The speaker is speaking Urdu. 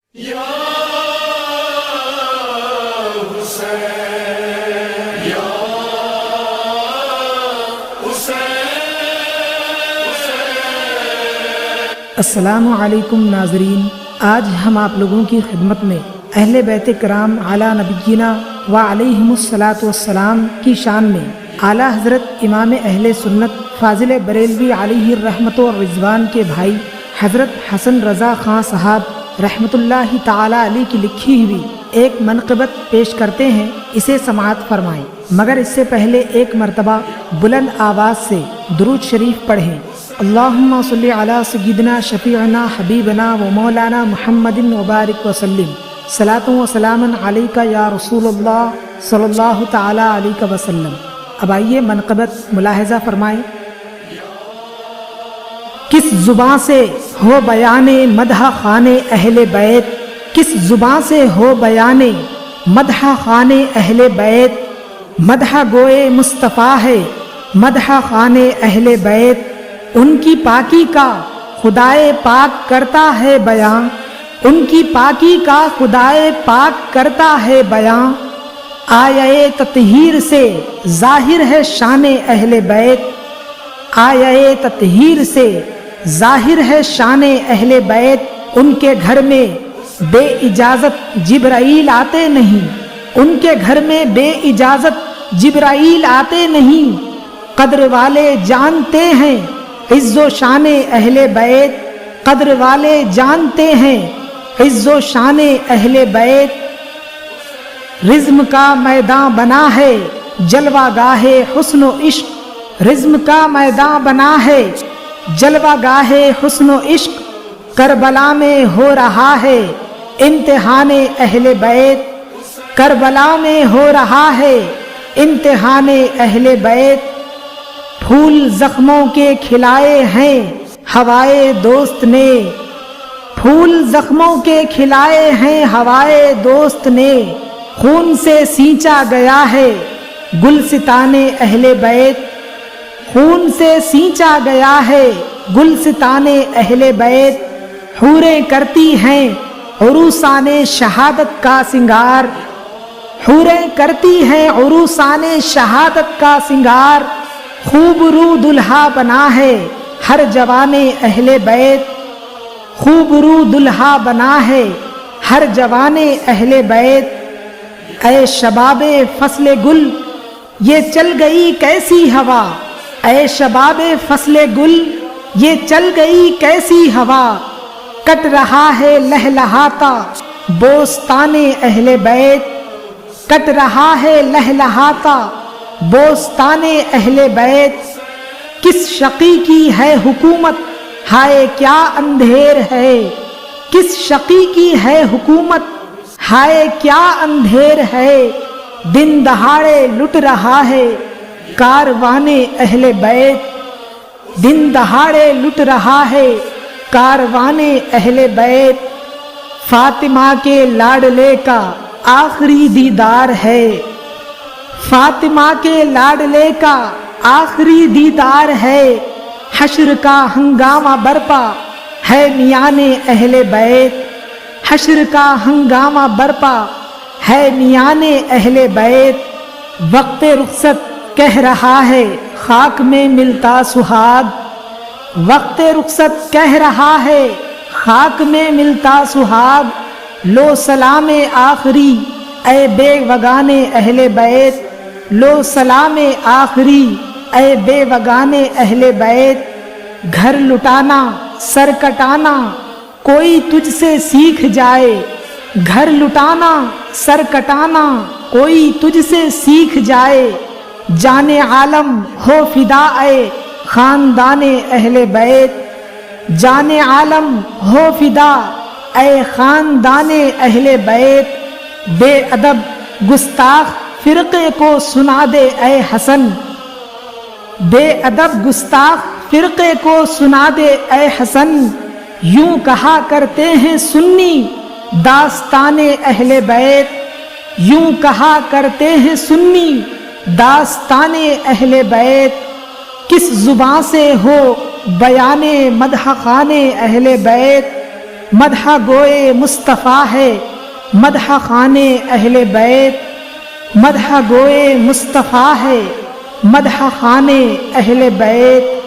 السلام علیکم ناظرین، آج ہم آپ لوگوں کی خدمت میں اہل بیت کرام علی نبینا و علیہم الصلاۃ والسلام کی شان میں اعلیٰ حضرت امام اہل سنت فاضل بریلوی علیہ الرحمت والرضوان کے بھائی حضرت حسن رضا خان صاحب رحمۃ اللہ تعالی علیہ کی لکھی ہوئی ایک منقبت پیش کرتے ہیں، اسے سماعت فرمائیں، مگر اس سے پہلے ایک مرتبہ بلند آواز سے درود شریف پڑھیں۔ اللہم صلی علی سیدنا شفیعنا حبیبنا و مولانا محمد وبارک وسلم، صلاۃ و سلام علیک یا رسول اللہ صلی اللہ تعالی علیہ وسلم۔ اب آئیے منقبت ملاحظہ فرمائیں۔ کس زباں سے ہو بیان مدح خان اہل بیت، کس زباں سے ہو بیان مدح خان اہل بیت، مدح گوئے مصطفیٰ ہے مدح خان اہل بیت، ان کی پاکی کا خدائے پاک کرتا ہے بیاں، ان کی پاکی کا خدائے پاک کرتا ہے بیاں، آیے تطہیر سے ظاہر ہے شان اہل بیت، آیے تطہیر سے ظاہر ہے شان اہل بیت، ان کے گھر میں بے اجازت جبرائیل آتے نہیں، ان کے گھر میں بے اجازت جبرائیل آتے نہیں، قدر والے جانتے ہیں عز و شان اہل بیت، قدر والے جانتے ہیں عز و شان اہل بیت، رزم کا میدان بنا ہے جلوہ گاہ حسن و عشق، رزم کا میدان بنا ہے جلوہ گاہ حسن و عشق، کربلا میں ہو رہا ہے امتحان اہل بیت، کربلا میں ہو رہا ہے امتحان اہل بیت، پھول زخموں کے کھلائے ہیں ہوائے دوست نے، پھول زخموں کے کھلائے ہیں ہوائے دوست نے، خون سے سینچا گیا ہے گلستان اہل بیت، خون سے سینچا گیا ہے گلستان اہل بیت، حوریں کرتی ہیں عروسان شہادت کا سنگار، حوریں کرتی ہیں عروسان شہادت کا سنگار، خوب رو دلہا بنا ہے ہر جوان اہل بیت، خوب رو دلہا بنا ہے ہر جوان اہل بیت، اے شباب فصل گل یہ چل گئی کیسی ہوا، اے شباب فصل گل یہ چل گئی کیسی ہوا، کٹ رہا ہے لہلہاتا بوستان اہل بیت، کٹ رہا ہے لہلہاتا بوستان اہل بیت، کس شقی کی ہے حکومت ہائے کیا اندھیر ہے، کس شقی کی ہے حکومت ہائے کیا اندھیر ہے، دن دہاڑے لٹ رہا ہے کاروان اہل بیت، دن دہاڑے لٹ رہا ہے کاروان اہل بیت، فاطمہ کے لاڈلے کا آخری دیدار ہے، فاطمہ کے لاڈلے کا آخری دیدار ہے، حشر کا ہنگامہ برپا ہے میان اہل بیت، حشر کا ہنگامہ برپا ہے میان اہل بیت، وقت رخصت کہہ رہا ہے خاک میں ملتا سہاگ، وقت رخصت کہہ رہا ہے خاک میں ملتا سہاگ، لو سلام آخری اے بے وگان اہل بیت، لو سلام آخری اے بے وگان اہل بیت، گھر لٹانا سر کٹانا کوئی تجھ سے سیکھ جائے، گھر لٹانا سر کٹانا کوئی تجھ سے سیکھ جائے، جان عالم ہو فدا اے خاندان اہل بیت، جان عالم ہو فدا اے خاندان اہل بیت، بے ادب گستاخ فرقے کو سنا دے اے حسن، بے ادب گستاخ فرقے کو سنا دے اے حسن، یوں کہا کرتے ہیں سنی داستان اہل بیت، یوں کہا کرتے ہیں سنی داستان اہل بیت، کس زباں سے ہو بیان مدح خان اہل بیت، مدح گوئے مصطفیٰ ہے مدح خانے اہل بیت مدح گوئے مصطفیٰ ہے مدح خانے اہل بیت